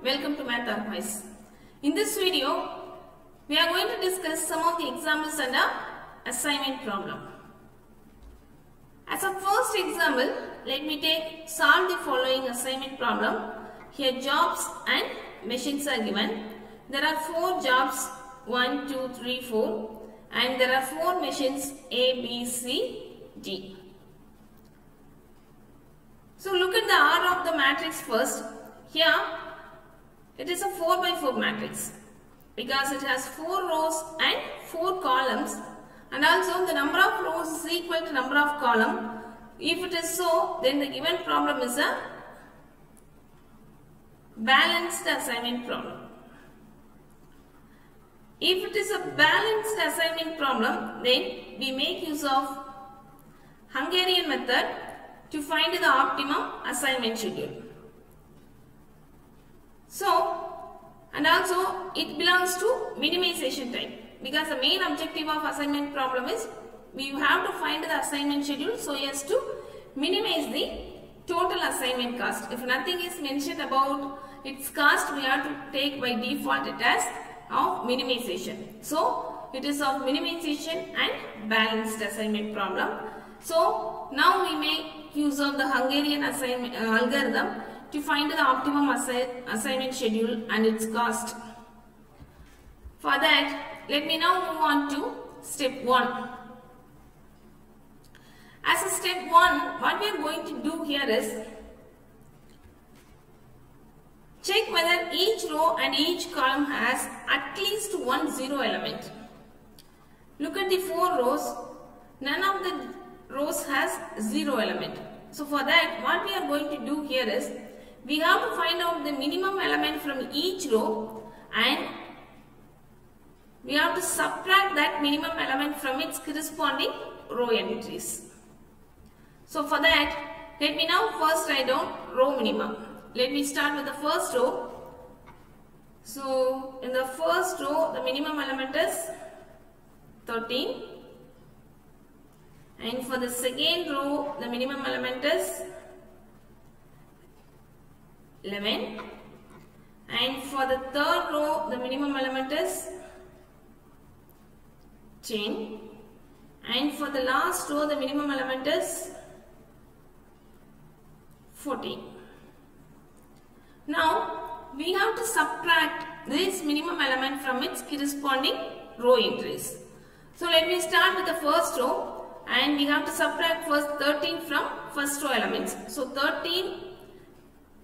welcome to Math Archives. In this video, we are going to discuss some of the examples under assignment problem. As a first example, let me solve the following assignment problem. Here jobs and machines are given. There are 4 jobs, 1, 2, 3, 4, and there are 4 machines A, B, C, D. So look at the order of the matrix first. Here it is a 4 by 4 matrix because it has 4 rows and 4 columns, and also the number of rows is equal to number of columns. If it is so, then the given problem is a balanced assignment problem. If it is a balanced assignment problem, then we make use of Hungarian method to find the optimum assignment schedule. And also it belongs to minimization type, because the main objective of assignment problem is we have to find the assignment schedule so as to minimize the total assignment cost. If nothing is mentioned about its cost, we have to take by default it as of minimization. So it is of minimization and balanced assignment problem. So now we make use of the Hungarian assignment algorithm to find the optimum assignment schedule and its cost. For that, let me now move on to step 1. As a step 1, what we are going to do here is check whether each row and each column has at least one 0 element. Look at the 4 rows. None of the rows has 0 element. So for that, what we are going to do here is we have to find out the minimum element from each row, and we have to subtract that minimum element from its corresponding row entries. So for that, let me now first write down row minimum. Let me start with the first row. So in the first row, the minimum element is 13. And for the second row, the minimum element is 11. And for the third row, the minimum element is 10. And for the last row, the minimum element is 14. Now, we have to subtract this minimum element from its corresponding row entries. So, let me start with the first row, and we have to subtract first 13 from first row elements. So, 13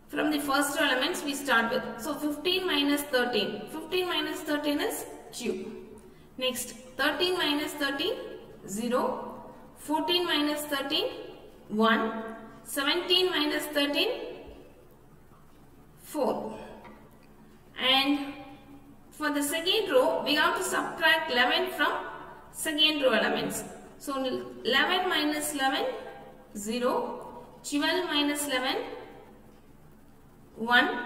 from the first row elements we start with. So, 15 minus 13. 15 minus 13 is 2. Next, 13 minus 13, 0. 14 minus 13, 1. 17 minus 13, 4. And for the second row, we have to subtract 11 from second row elements. So 11 minus 11, 0. 12 minus 11, 1.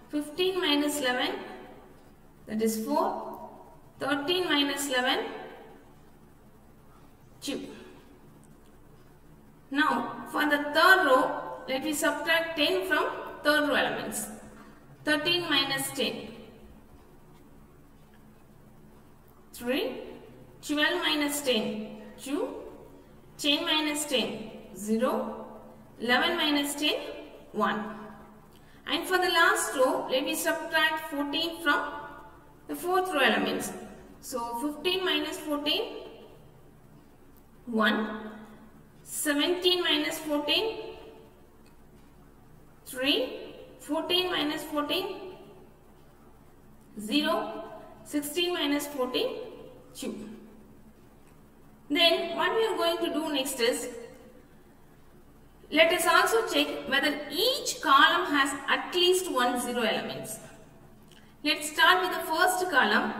15 minus 11, that is 4. 13 minus 11, 2. Now, for the third row, let me subtract 10 from third row elements. 13 minus 10, 3. 12 minus 10, 2. 10 minus 10, 0. 11 minus 10, 1. And for the last row, let me subtract 14 from the fourth row elements. So, 15 minus 14, 1. 17 minus 14, 3. 14 minus 14, 0. 16 minus 14, 2. Then what we are going to do next is, let us also check whether each column has at least one 0 elements. Let's start with the first column.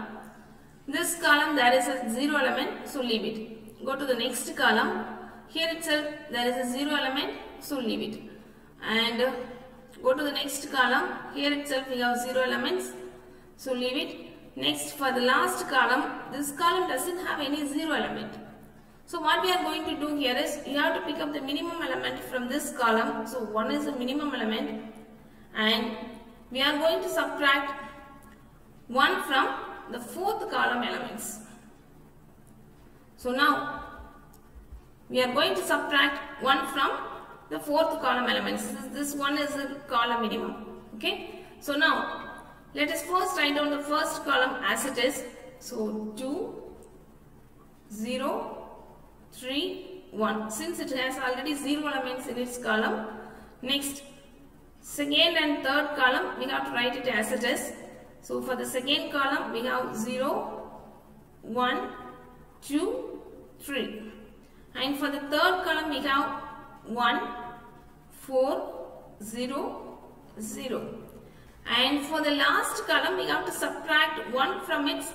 This column there is a 0 element, so leave it. Go to the next column. Here itself there is a 0 element, so leave it. And go to the next column. Here itself we have 0 elements, so leave it. Next, for the last column, this column doesn't have any 0 element. So what we are going to do here is, you have to pick up the minimum element from this column. So 1 is the minimum element, and we are going to subtract 1 from the fourth column elements. So now we are going to subtract 1 from the fourth column elements. This one is a column minimum. Okay. So now let us first write down the first column as it is. So 2, 0, 3, 1. Since it has already 0 elements in its column. Next, second and third column we have to write it as it is. So for the second column we have 0, 1, 2, 3. And for the third column we have 1, 4, 0, 0. And for the last column we have to subtract 1 from its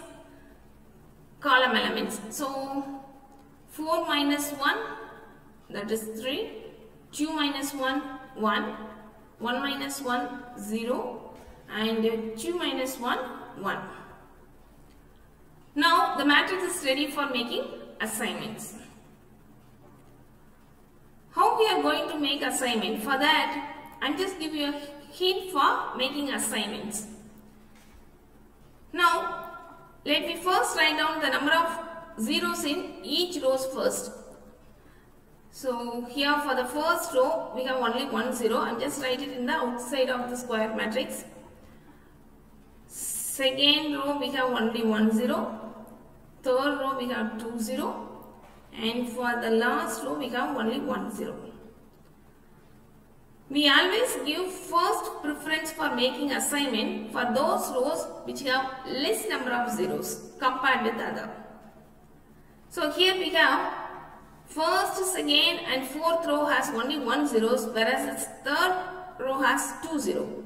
column elements. So 4 minus 1, that is 3. 2 minus 1, 1. 1 minus 1, 0. And 2 minus 1, 1. Now the matrix is ready for making assignments. How we are going to make assignment? For that, I am just giving you a hint for making assignments. Now, let me first write down the number of zeros in each row first. So, here for the first row, we have only 1 0. I am just write it in the outside of the square matrix. Second row, we have only 1 0. Third row, we have 2 0. And for the last row, we have only 1 0. We always give first preference for making assignment for those rows which have less number of zeros compared with other. So here we have first, second and fourth row has only 1 zeros, whereas its third row has 2 0.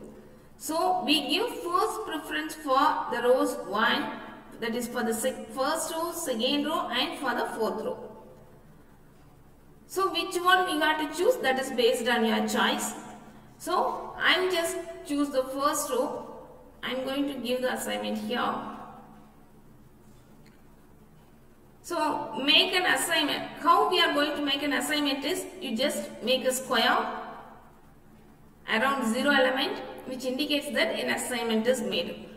So we give first preference for the rows 1, that is for the first row, second row and for the fourth row. So which one we got to choose, that is based on your choice. So I am just choose the first row. I am going to give the assignment here. So make an assignment. How we are going to make an assignment is, you just make a square around 0 element which indicates that an assignment is made.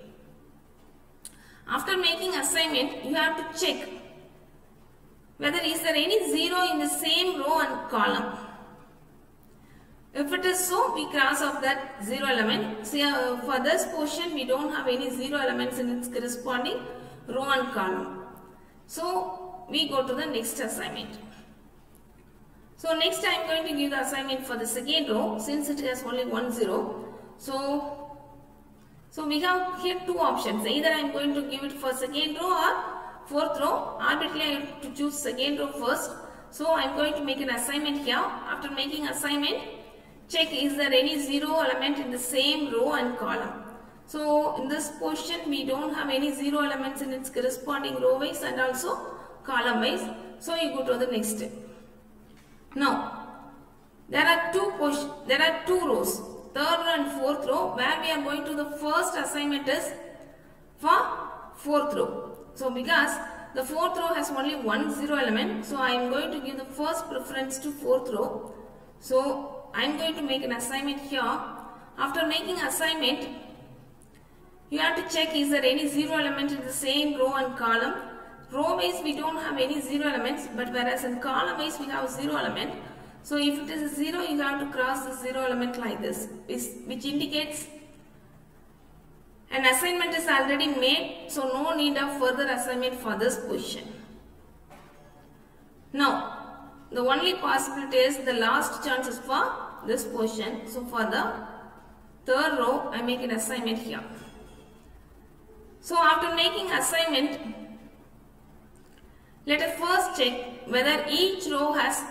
After making assignment, you have to check whether is there any 0 in the same row and column. If it is so, we cross off that 0 element. So for this portion, we don't have any 0 elements in its corresponding row and column. So we go to the next assignment. So next I am going to give the assignment for the second row, since it has only 1 0. So we have here two options. Either I am going to give it for second row or fourth row. Arbitrarily I have to choose second row first. So I am going to make an assignment here. After making assignment, check is there any 0 element in the same row and column. So in this portion we don't have any 0 elements in its corresponding row wise and also column wise. So you go to the next step. Now there are two rows, third row and fourth row, where we are going to the first assignment is for fourth row. So because the fourth row has only 1 0 element, so I am going to give the first preference to fourth row. So I am going to make an assignment here. After making assignment, you have to check is there any 0 element in the same row and column. Row wise we don't have any 0 elements, but whereas in column wise we have 0 element. So if it is a 0, you have to cross the 0 element like this, which indicates an assignment is already made, so no need of further assignment for this position. Now, the only possibility is the last chance is for this position. So for the third row, I make an assignment here. So after making assignment, let us first check whether each row has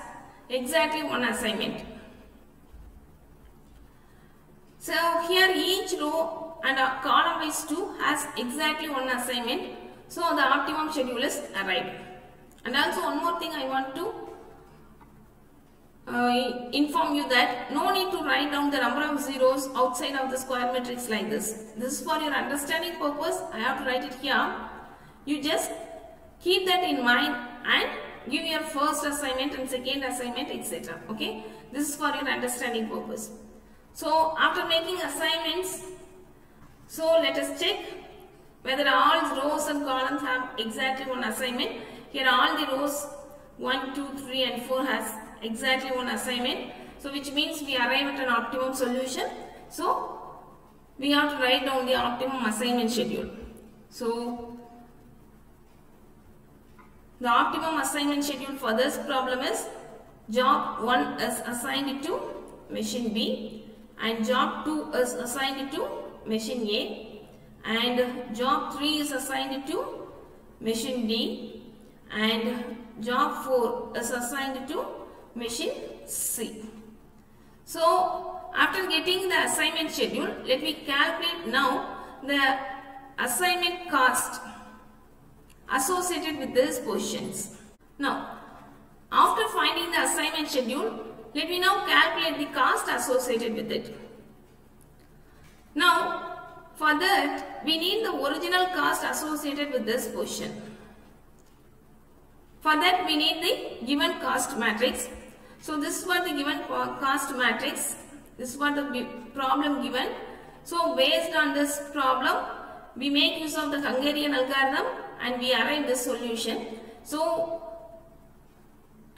exactly one assignment. So here each row and a column wise 2 has exactly one assignment. So the optimum schedule is arrived. And also one more thing I want to inform you that no need to write down the number of zeros outside of the square matrix like this. This is for your understanding purpose. I have to write it here. You just keep that in mind and give your first assignment and second assignment, etc. Okay, this is for your understanding purpose. So after making assignments, So let us check whether all rows and columns have exactly one assignment. Here all the rows 1, 2, 3 and 4 has exactly one assignment. So which means we arrive at an optimum solution. So we have to write down the optimum assignment schedule. So the optimum assignment schedule for this problem is job 1 is assigned to machine B and job 2 is assigned to machine A and job 3 is assigned to machine D and job 4 is assigned to machine C. So after getting the assignment schedule, let me calculate now the assignment cost associated with these positions. Now, after finding the assignment schedule, let me now calculate the cost associated with it. Now, for that, we need the original cost associated with this position. For that, we need the given cost matrix. So, this is what the given cost matrix. This is what the problem given. So, based on this problem, we make use of the Hungarian algorithm and we arrive the solution. So,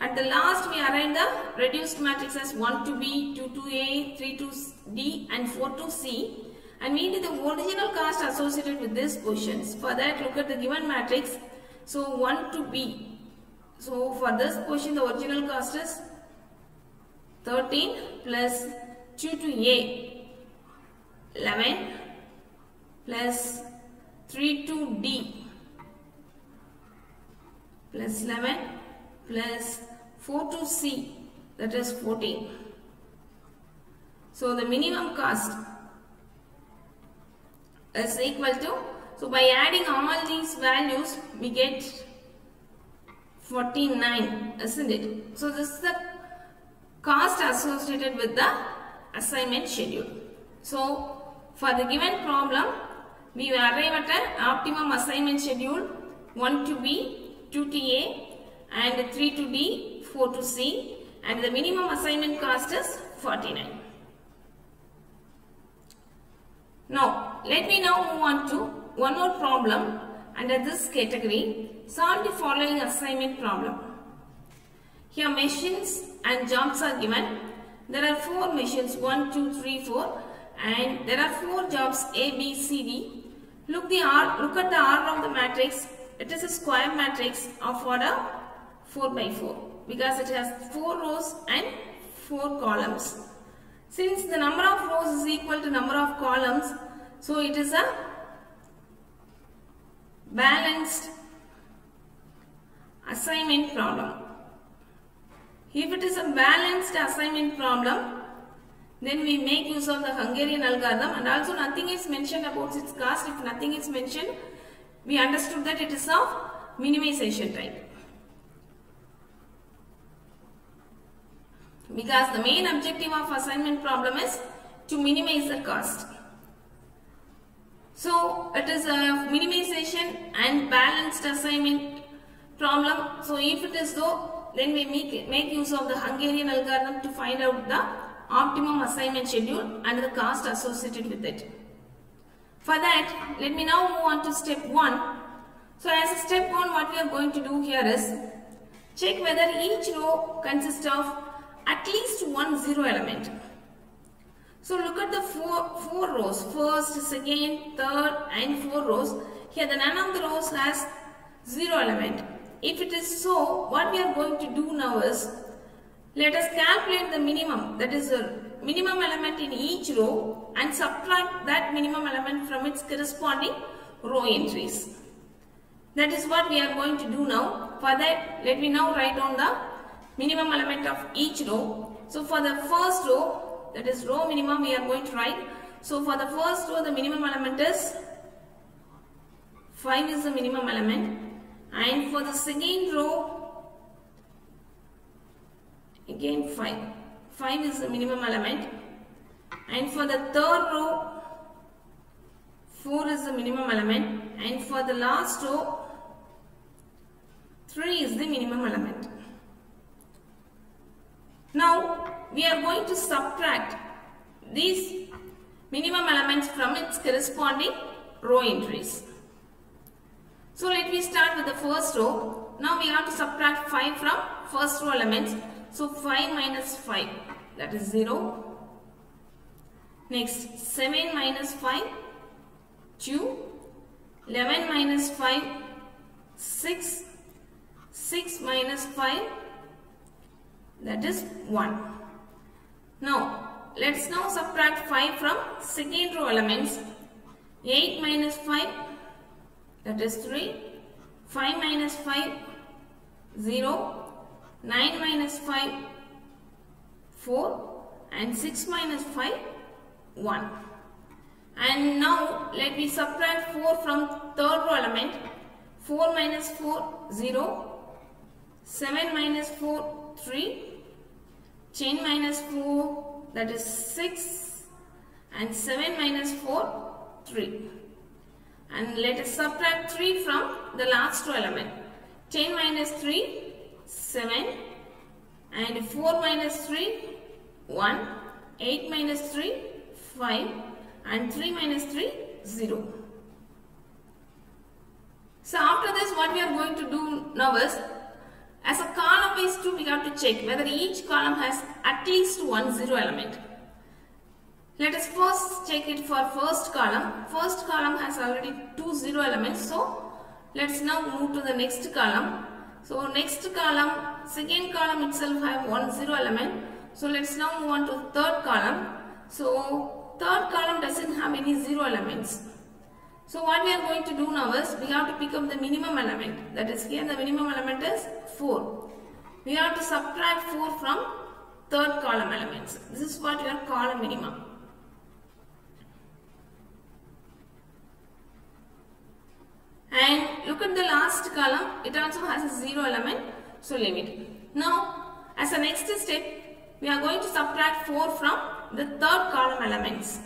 at the last we arrive the reduced matrix as 1 to B, 2 to A, 3 to D and 4 to C. And we need the original cost associated with these positions. For that, look at the given matrix. So, 1 to B. So, for this position, the original cost is 13 plus 2 to A, 11 plus 3 to D plus 11 plus 4 to C, that is 14. So, the minimum cost is equal to, so by adding all these values, we get 49, isn't it? So, this is the cost associated with the assignment schedule. So, for the given problem, we arrive at an optimum assignment schedule 1 to B, 2 to A and 3 to D, 4 to C and the minimum assignment cost is 49. Now, let me now move on to one more problem under this category. Solve the following assignment problem. Here machines and jobs are given. There are 4 machines 1, 2, 3, 4 and there are 4 jobs A, B, C, D. Look at the order of the matrix. It is a square matrix of order 4 by 4 because it has 4 rows and 4 columns. Since the number of rows is equal to number of columns, so it is a balanced assignment problem. If it is a balanced assignment problem, then we make use of the Hungarian algorithm and also nothing is mentioned about its cost. If nothing is mentioned, we understood that it is of minimization type. Because the main objective of assignment problem is to minimize the cost. So, it is a minimization and balanced assignment problem. So, if it is so, then we make use of the Hungarian algorithm to find out the optimum assignment schedule and the cost associated with it. For that, let me now move on to step 1. So, as a step 1, what we are going to do here is check whether each row consists of at least one zero element. So, look at the four rows, first, second, third and 4 rows. Here, none of the rows has 0 element. If it is so, what we are going to do now is, let us calculate the minimum, that is the minimum element in each row and subtract that minimum element from its corresponding row entries. That is what we are going to do now. For that, let me now write down the minimum element of each row. So, for the first row, that is row minimum, we are going to write. So, for the first row, the minimum element is 5 is the minimum element. And for the second row, again 5. 5 is the minimum element. And for the third row, 4 is the minimum element. And for the last row, 3 is the minimum element. Now, we are going to subtract these minimum elements from its corresponding row entries. So let me start with the first row. Now we have to subtract 5 from first row elements. So 5 minus 5, that is 0. Next 7 minus 5, 2. 11 minus 5, 6. 6 minus 5, that is 1. Now let's now subtract 5 from second row elements. 8 minus 5, that is 3. 5 minus 5, 0. 9 minus 5, 4. And 6 minus 5, 1. And now let me subtract 4 from third row element. 4 minus 4, 0. 7 minus 4, 3. 10 minus 4, that is 6. And 7 minus 4, 3. And let us subtract 3 from the last row element. 10 minus 3, 7. And 4 minus 3, 1. 8 minus 3, 5. And 3 minus 3, 0. So after this, what we are going to do now is, as a column base 2, we have to check whether each column has at least one 0 element. Let us first check it for first column. First column has already 2 0 elements. So let's now move to the next column. So next column, second column itself have 1 0 element. So let's now move on to third column. So third column doesn't have any 0 elements. So what we are going to do now is, we have to pick up the minimum element. That is, here the minimum element is 4. We have to subtract 4 from third column elements. This is what your column minimum. And look at the last column, it also has a 0 element, so leave it. Now, as a next step, we are going to subtract 4 from the third column elements.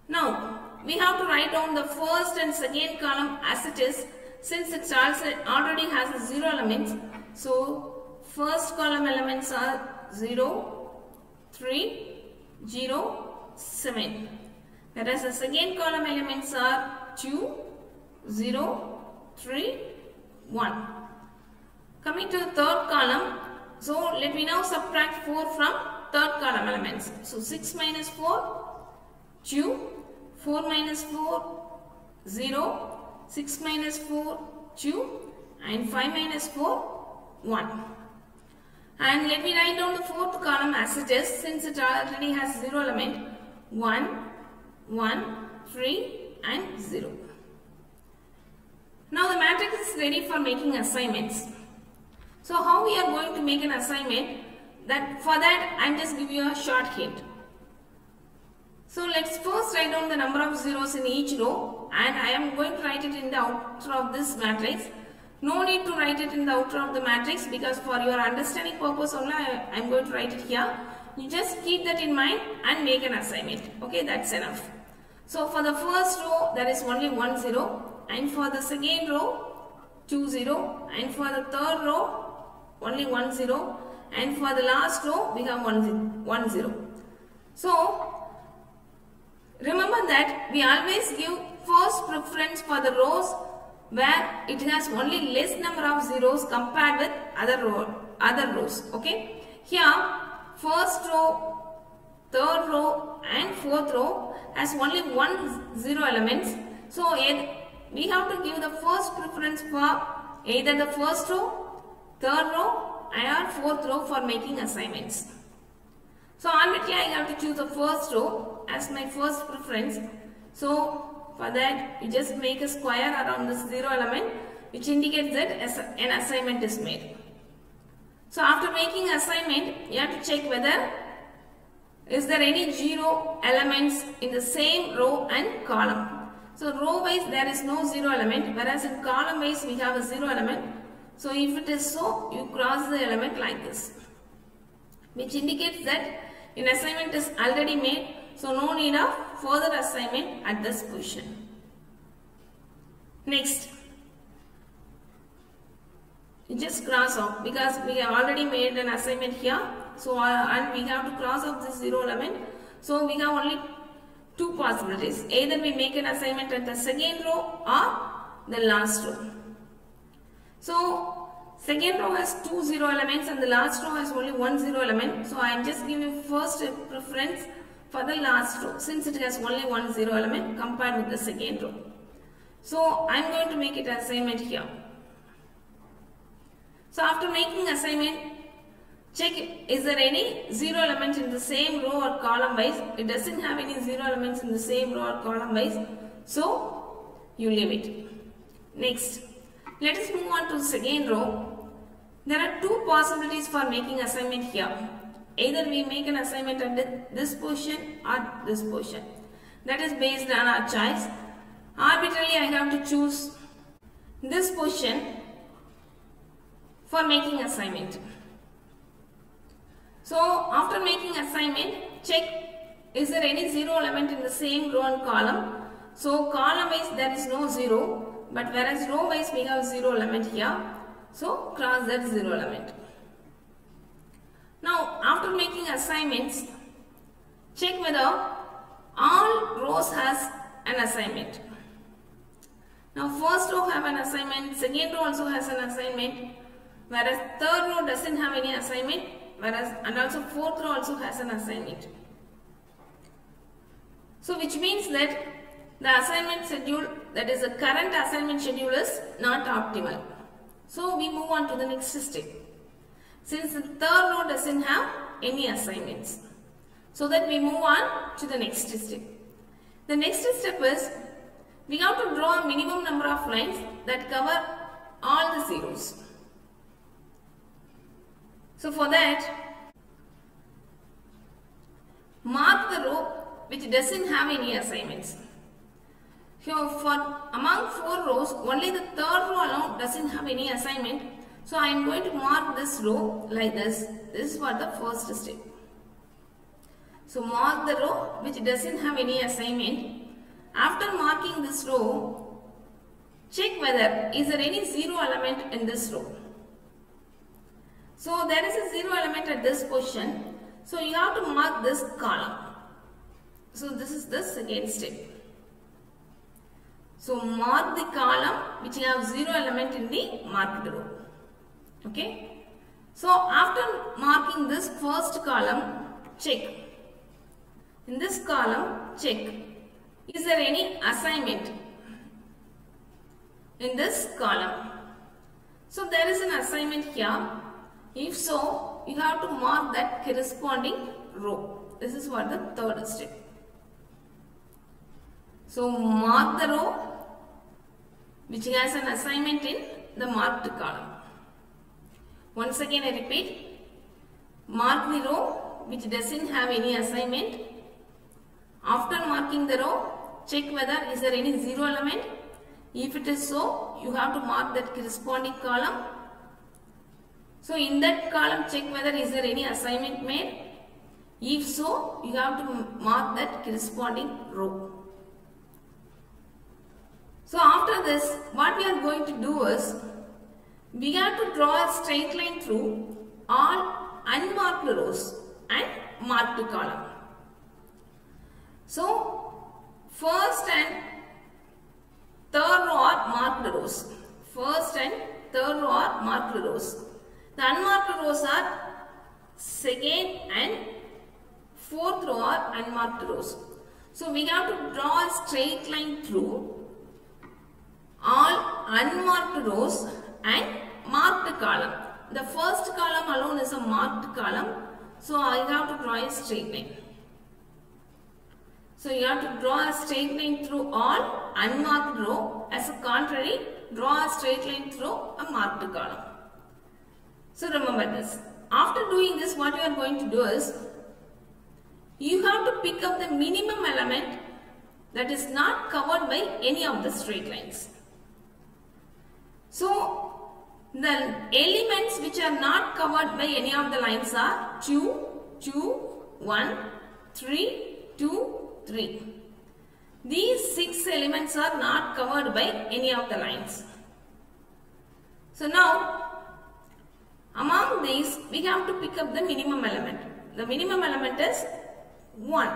Now, we have to write down the first and second column as it is, since it already has a 0 elements. So, first column elements are 0, 3, 0, 7. Whereas the second column elements are 2, 0, 3, 1. Coming to the third column, so let me now subtract 4 from third column elements. So 6 minus 4, 2, 4 minus 4, 0, 6 minus 4, 2, and 5 minus 4, 1. And let me write down the fourth column as it is, since it already has 0 element. 1, 1, 3 and 0. Now the matrix is ready for making assignments. So how we are going to make an assignment? For that I am just giving you a short hint. So let's first write down the number of zeros in each row, and I am going to write it in the outer of this matrix. No need to write it in the outer of the matrix, because for your understanding purpose only I am going to write it here. You just keep that in mind and make an assignment. Okay, that's enough. So for the first row there is only 1 0, and for the second row 2 0, and for the third row only 1 0, and for the last row we have 1 0. So remember that we always give first preference for the rows where it has only less number of zeros compared with other rows. Okay, here first row, third row and fourth row has only 1 0 elements. So we have to give the first preference for either the first row, third row or fourth row for making assignments. So arbitrarily I have to choose the first row as my first preference. So for that you just make a square around this 0 element, which indicates that an assignment is made. So after making assignment, you have to check whether is there any 0 elements in the same row and column. So row wise there is no 0 element, whereas in column wise we have a 0 element. So if it is so, you cross the element like this, which indicates that an assignment is already made. So no need of further assignment at this position. Next, you just cross off, because we have already made an assignment here. So and we have to cross off this 0 element. So we have only two possibilities. Either we make an assignment at the second row or the last row. So second row has 2 0 elements and the last row has only 1 0 element. So I am just giving first preference for the last row since it has only 1 0 element compared with the second row. So I am going to make it an assignment here. So after making assignment, check is there any 0 element in the same row or column wise. It doesn't have any 0 elements in the same row or column wise. So you leave it. Next, let us move on to the second row. There are two possibilities for making assignment here. Either we make an assignment at this position or this position. That is based on our choice. Arbitrarily I have to choose this position for making assignment. So after making assignment, check is there any 0 element in the same row and column. So column wise there is no 0, but whereas row wise we have 0 element here. So cross that 0 element. Now after making assignments, check whether all rows has an assignment. Now first row have an assignment, second row also has an assignment, whereas third row doesn't have any assignment, and also fourth row also has an assignment. So which means that the assignment schedule, that is the current assignment schedule, is not optimal. So we move on to the next step. Since the third row doesn't have any assignments, so that we move on to the next step. The next step is we have to draw a minimum number of lines that cover all the zeros. So for that, mark the row which doesn't have any assignments. So for among 4 rows, only the third row alone doesn't have any assignment. So I am going to mark this row like this. This is for the first step. So mark the row which doesn't have any assignment. After marking this row, check whether is there any 0 element in this row. So there is a 0 element at this position. So you have to mark this column. So this is the second step. So mark the column which has 0 element in the marked row. Okay. So after marking this first column, check. In this column, check. Is there any assignment in this column? So there is an assignment here. If so, you have to mark that corresponding row. This is what the third step. So mark the row which has an assignment in the marked column. Once again I repeat, mark the row which doesn't have any assignment. After marking the row, check whether is there any 0 element. If it is so, you have to mark that corresponding column. So in that column, check whether is there any assignment made. If so, you have to mark that corresponding row. So after this, what we are going to do is, we have to draw a straight line through all unmarked rows and marked column. So first and third row are marked rows. First and third row are marked rows. The unmarked rows are second and fourth row are unmarked rows. So we have to draw a straight line through all unmarked rows and marked column. The first column alone is a marked column. So I have to draw a straight line. So you have to draw a straight line through all unmarked row. As a contrary, draw a straight line through a marked column. So remember this. After doing this, what you are going to do is, you have to pick up the minimum element that is not covered by any of the straight lines. So the elements which are not covered by any of the lines are 2, 2, 1, 3, 2, 3. These 6 elements are not covered by any of the lines. So now, among these, we have to pick up the minimum element. The minimum element is 1.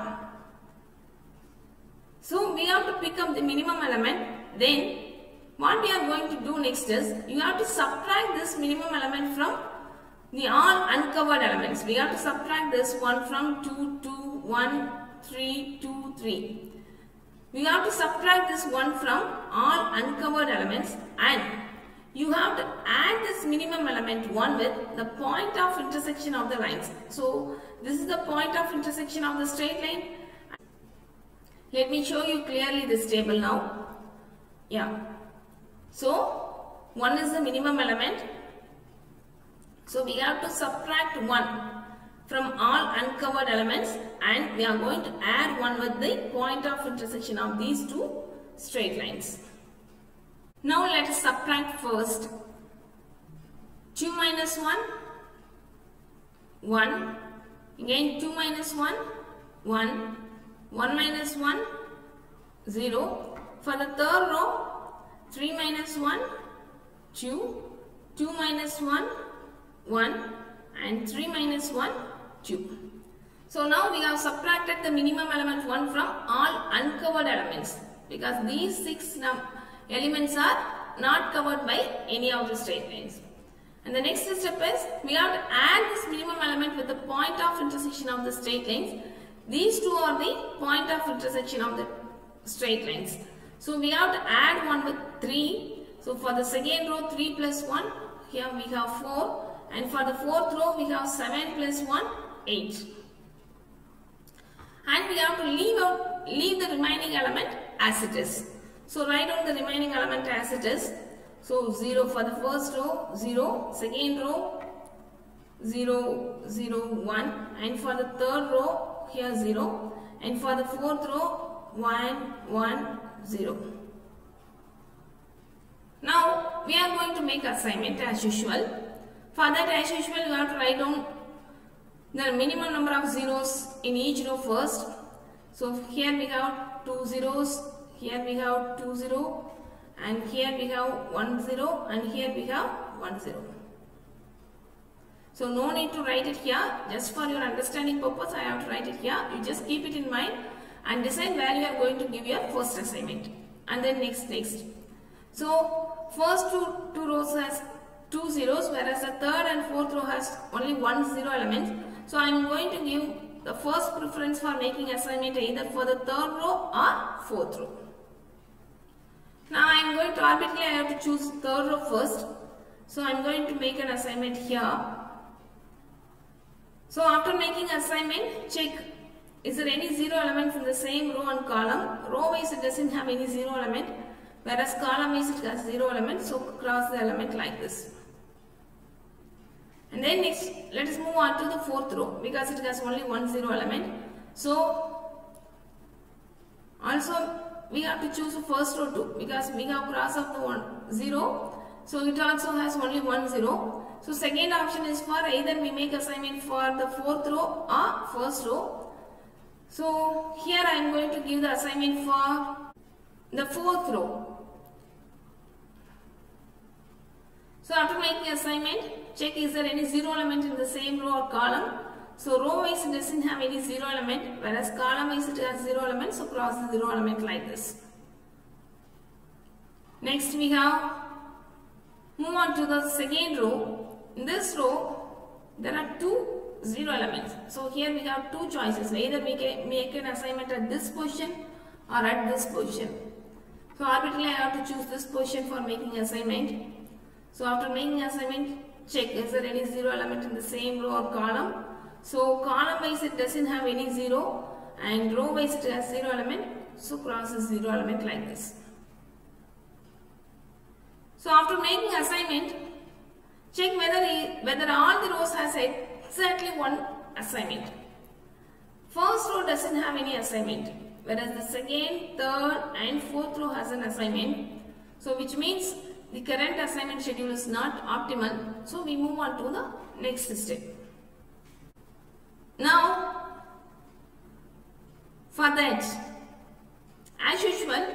become the minimum element, then what we are going to do next is, you have to subtract this minimum element from the all uncovered elements. We have to subtract this 1 from 2, 2, 1, 3, 2, 3. We have to subtract this 1 from all uncovered elements, and you have to add this minimum element 1 with the point of intersection of the lines. So this is the point of intersection of the straight line. Let me show you clearly this table now. Yeah. So 1 is the minimum element. So we have to subtract 1 from all uncovered elements, and we are going to add 1 with the point of intersection of these two straight lines. Now let us subtract first. 2 minus 1, 1. Again 2 minus 1, 1. 1 minus 1, 0. For the third row, 3 minus 1, 2. 2 minus 1, 1. And 3 minus 1, 2. So now we have subtracted the minimum element 1 from all uncovered elements, because these 6 elements are not covered by any of the straight lines. And the next step is, we have to add this minimum element with the point of intersection of the straight lines. These two are the point of intersection of the straight lines. So we have to add 1 with 3. So for the second row, 3 plus 1, here we have 4. And for the fourth row, we have 7 plus 1, 8. And we have to leave the remaining element as it is. So write down the remaining element as it is. So 0 for the first row, 0. Second row, 0, 0, 1. And for the third row, here 0. And for the fourth row, 1, 1, 0. Now we are going to make assignment as usual. For that, as usual, you have to write down the minimum number of zeros in each row first. So here we have 2 zeros, here we have 2 0, and here we have 1 0, and here we have 1 0. So no need to write it here. Just for your understanding purpose, I have to write it here. You just keep it in mind and decide where you are going to give your first assignment, and then next. So first two rows has 2 zeros, whereas the third and fourth row has only 1 0 element. So I am going to give the first preference for making assignment either for the third row or fourth row. Now I am going to arbitrarily, I have to choose third row first. So I am going to make an assignment here. So after making assignment, check, is there any 0 elements in the same row and column? Row wise it doesn't have any 0 element, whereas column wise it has 0 element. So cross the element like this. And then next, let us move on to the fourth row, because it has only 1 0 element. So also we have to choose the first row too, because we have cross of the 1 0. So it also has only 1 0. So second option is for either we make assignment for the fourth row or first row. So here I am going to give the assignment for the fourth row. So after making assignment, check is there any 0 element in the same row or column. So row wise it doesn't have any 0 element, whereas column wise it has 0 element. So cross the 0 element like this. Next we have, move on to the second row. In this row, there are 2 0 elements. So here we have 2 choices. Either we can make an assignment at this position or at this position. So arbitrarily I have to choose this position for making assignment. So after making assignment, check is there any 0 element in the same row or column. So column wise it doesn't have any 0, and row wise it has 0 element. So cross the 0 element like this. So after making assignment, check whether all the rows has exactly one assignment. First row doesn't have any assignment, whereas the second, third and fourth row has an assignment. So which means the current assignment schedule is not optimal. So we move on to the next step. Now for that, as usual,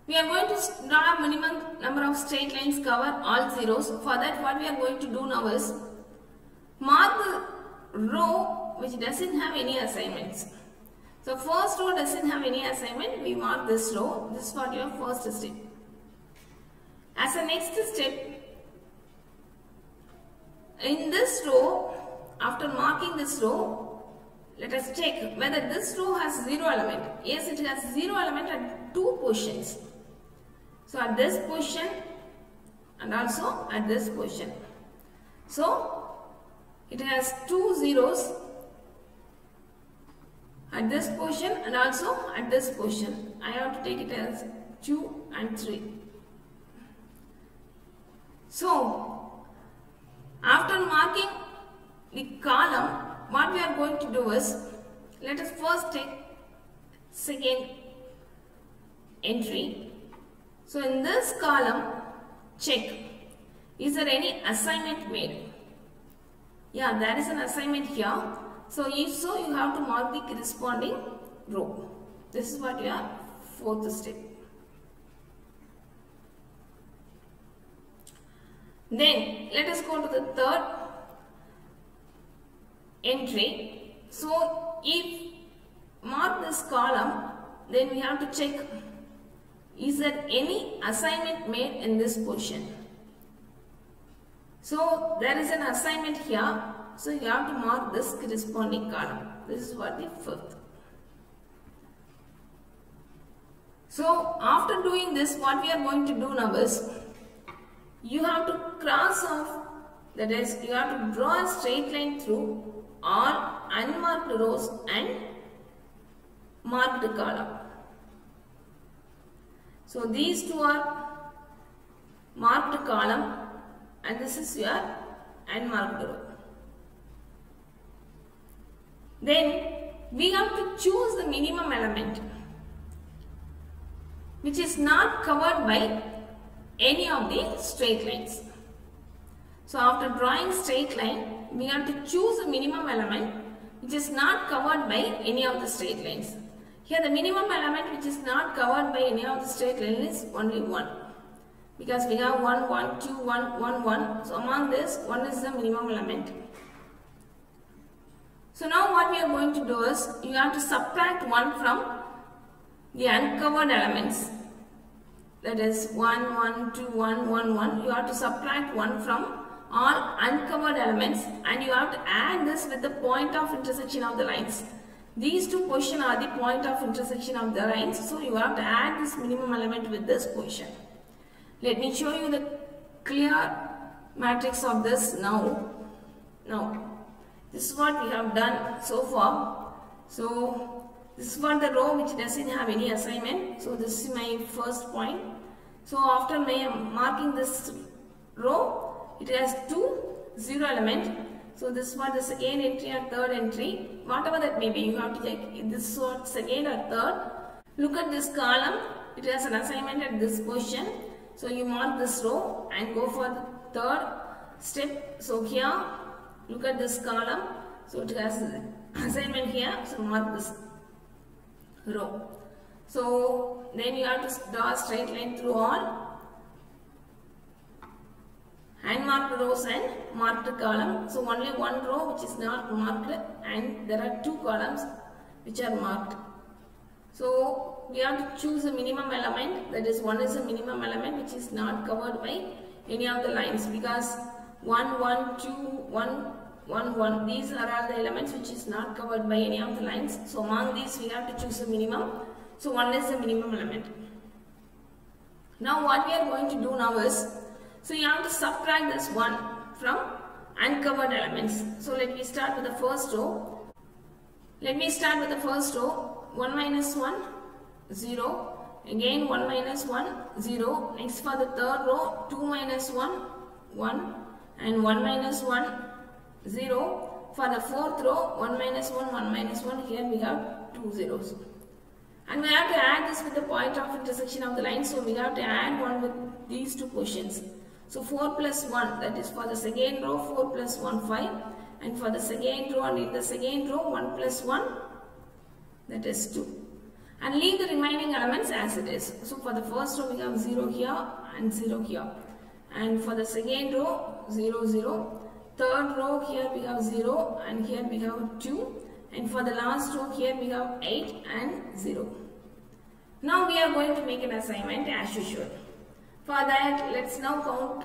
we are going to draw a minimum number of straight lines, cover all zeros. For that, what we are going to do now is mark the row which doesn't have any assignments. So first row doesn't have any assignment. We mark this row. This is what your first step. As a next step, in this row, after marking this row, let us check whether this row has 0 element. Yes, it has 0 element at 2 positions. So at this position and also at this position. So it has 2 zeros at this position and also at this position. I have to take it as 2 and 3. So after marking the column, what we are going to do is, let us first take second entry. So in this column, check, is there any assignment made? Yeah, there is an assignment here. So if so, you have to mark the corresponding row. This is what your fourth step. Then let us go to the third entry. So if mark this column, then we have to check, is there any assignment made in this position? So there is an assignment here. So you have to mark this corresponding column. This is what the fifth. So after doing this, what we are going to do now is, you have to cross off, that is, you have to draw a straight line through all unmarked rows and marked column. So these two are marked column and this is your unmarked row. Then we have to choose the minimum element which is not covered by any of the straight lines. So after drawing straight line, we have to choose a minimum element which is not covered by any of the straight lines. Here the minimum element which is not covered by any of the straight lines is only 1. Because we have 1, 1, 2, 1, 1, 1. So among this, 1 is the minimum element. So now what we are going to do is, you have to subtract 1 from the uncovered elements. That is 1, 1, 2, 1, 1, 1. You have to subtract 1 from all uncovered elements and you have to add this with the point of intersection of the lines. These two positions are the point of intersection of the lines. So you have to add this minimum element with this position. Let me show you the clear matrix of this now. Now, this is what we have done so far. So this is for the row which doesn't have any assignment. So this is my first point. So after marking this row, it has 2 0 element. So this is for the second entry or third entry. Whatever that may be, you have to check this for second or third. Look at this column. It has an assignment at this position. So you mark this row and go for the third step. So here, look at this column. So it has assignment here. So mark this row. So then you have to draw a straight line through all unmarked rows and marked column. So only one row which is not marked and there are 2 columns which are marked. So we have to choose a minimum element, that is 1 is a minimum element which is not covered by any of the lines, because 1, 1, 2, 1, 1, 1, these are all the elements which is not covered by any of the lines. So among these we have to choose a minimum. So 1 is the minimum element. Now what we are going to do now is, so you have to subtract this 1 from uncovered elements. So let me start with the first row. 1 minus 1, 0. Again 1 minus 1, 0. Next for the third row, 2 minus 1, 1. And 1 minus 1, 0. For the fourth row, 1 minus 1, 1 minus 1. Here we have 2 zeros. And we have to add this with the point of intersection of the line. So we have to add 1 with these 2 positions. So 4 plus 1, that is for the second row, 4 plus 1, 5. And for the second row and in the second row, 1 plus 1, that is 2. And leave the remaining elements as it is. So for the first row, we have 0 here and 0 here. And for the second row, 0, 0. Third row, here we have 0 and here we have 2. and for the last row here we have 8 and 0. Now we are going to make an assignment as usual. For that, let's now count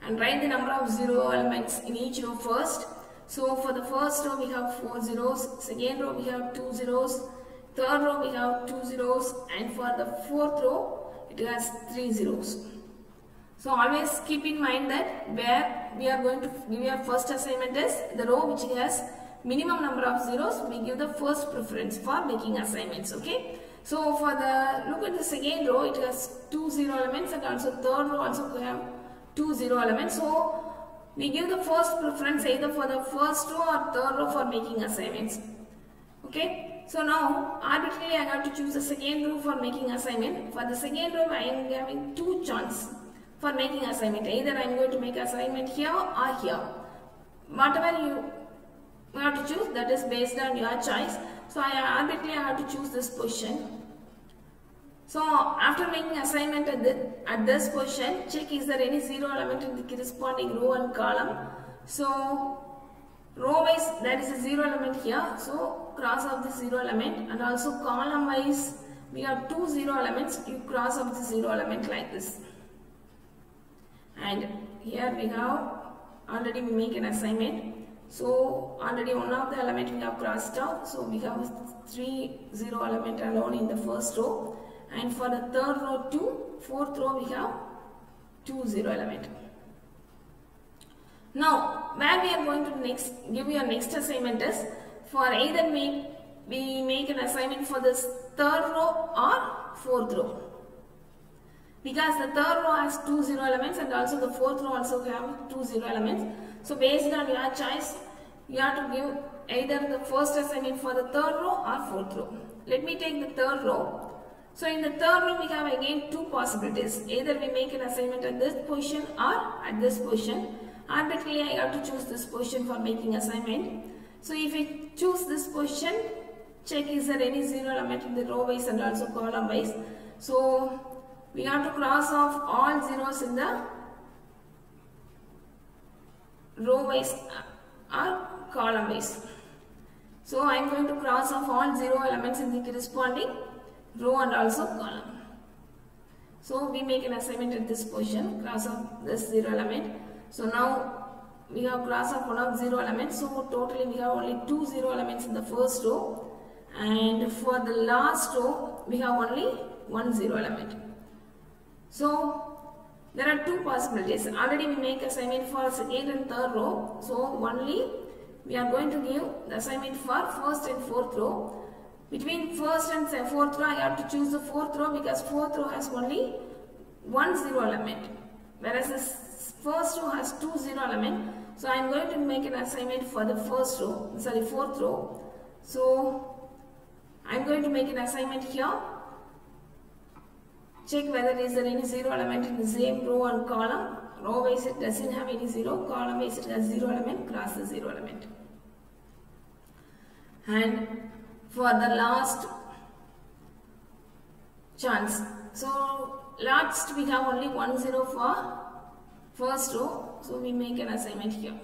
and write the number of 0 elements in each row first. So for the first row we have 4 zeros, second row we have 2 zeros, third row we have 2 zeros, and for the fourth row it has 3 zeros. So always keep in mind that where we are going to give your first assignment is the row which has minimum number of zeros, we give the first preference for making assignments. Okay. So for the, look at the second row, it has 2 0 elements, and also third row also we have 2 0 elements. So we give the first preference either for the first row or third row for making assignments. Okay. So now arbitrarily I have to choose the second row for making assignment. For the second row I am having 2 chances for making assignment. Either I am going to make assignment here or here. Whatever you have to choose, that is based on your choice. So arbitrarily I have to choose this position. So after making assignment at this position, check is there any 0 element in the corresponding row and column. So row wise there is a 0 element here, so cross off the 0 element, and also column wise we have 2 0 elements, you cross off the 0 element like this. And here we have already we make an assignment. So already one of the element we have crossed out. So we have 3 0 element alone in the first row. And for the third row 2, fourth row we have 2 0 element. Now where we are going to next give you a next assignment is for either we make an assignment for this third row or fourth row. Because the third row has 2 0 elements and also the fourth row also have 2 0 elements. So based on your choice, you have to give either the first assignment for the third row or fourth row. Let me take the third row. So in the third row we have again 2 possibilities. Either we make an assignment at this position or at this position. Arbitrarily I have to choose this position for making assignment. So if we choose this position, check is there any 0 element in the row wise and also column wise. So we have to cross off all zeros in the row wise or column wise. So I am going to cross off all 0 elements in the corresponding row and also column. So we make an assignment at this position, cross off this 0 element. So now we have cross off one of 0 elements. So totally we have only 2 0 elements in the first row, and for the last row we have only 1 0 element. So there are 2 possibilities. Already we make assignment for second and third row. So only we are going to give the assignment for first and fourth row. Between first and fourth row I have to choose the fourth row because fourth row has only 1 0 element, whereas the first row has 2 0 element. So I am going to make an assignment for the fourth row. So I am going to make an assignment here. Check whether is there any 0 element in the same row and column. Row wise it doesn't have any 0, column wise it has 0 element, cross the 0 element. And for the last chance, so last we have only 1 0 for first row, so we make an assignment here.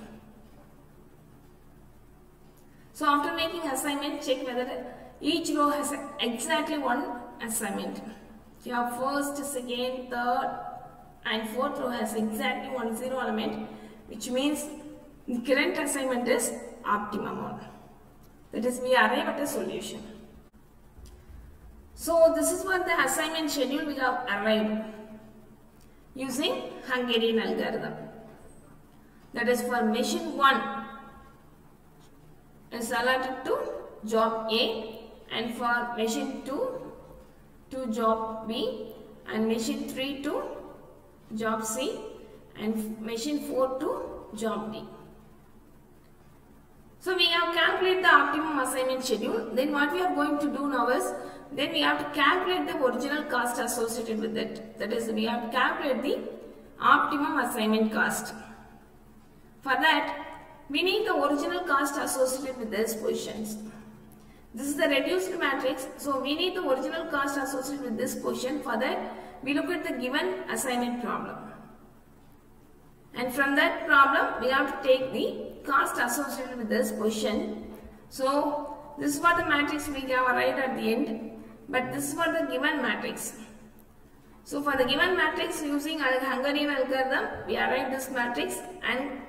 So after making assignment, check whether each row has exactly 1 assignment. Your first, second, third and fourth row has exactly 1 0 element, which means the current assignment is optimum one. That is, we arrive at a solution. So this is what the assignment schedule we have arrived using Hungarian algorithm. That is, for machine 1 is allotted to job A, and for machine 2 to job B, and machine 3 to job C, and machine 4 to job D. So we have calculated the optimum assignment schedule. Then what we are going to do now is, then we have to calculate the original cost associated with it. That is, we have to calculate the optimum assignment cost. For that, we need the original cost associated with these positions. This is the reduced matrix, so we need the original cost associated with this position. For that, we look at the given assignment problem. And from that problem, we have to take the cost associated with this position. So this is what the matrix we have arrived at the end, but this is what the given matrix. So for the given matrix using Hungarian algorithm, we arrive this matrix and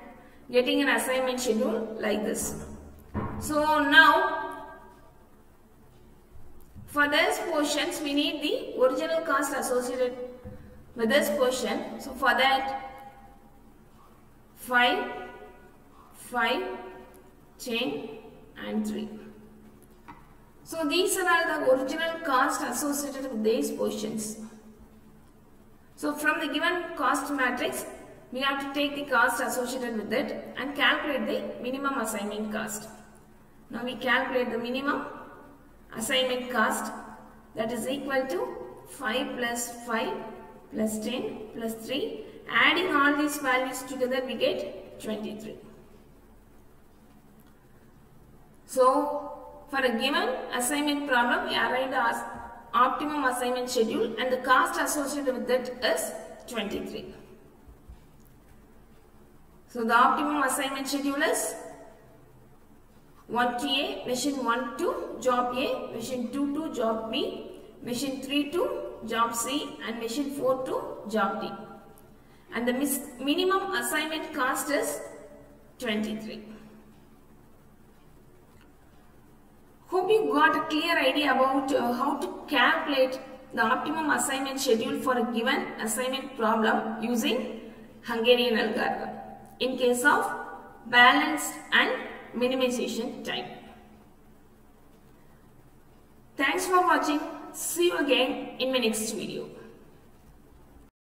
getting an assignment schedule like this. So now for these portions we need the original cost associated with this portion. So for that 5, 5, 10 and 3. So these are all the original cost associated with these portions. So from the given cost matrix, we have to take the cost associated with it and calculate the minimum assignment cost. Now we calculate the minimum assignment cost, that is equal to 5 plus 5 plus 10 plus 3. Adding all these values together we get 23. So for a given assignment problem, we arrived at optimum assignment schedule and the cost associated with it is 23. So the optimum assignment schedule is 1 to A, mission 1 to job A, mission 2 to job B, mission 3 to job C and mission 4 to job D. And the minimum assignment cost is 23. Hope you got a clear idea about how to calculate the optimum assignment schedule for a given assignment problem using Hungarian algorithm in case of balanced and minimization type. Thanks for watching. See you again in my next video.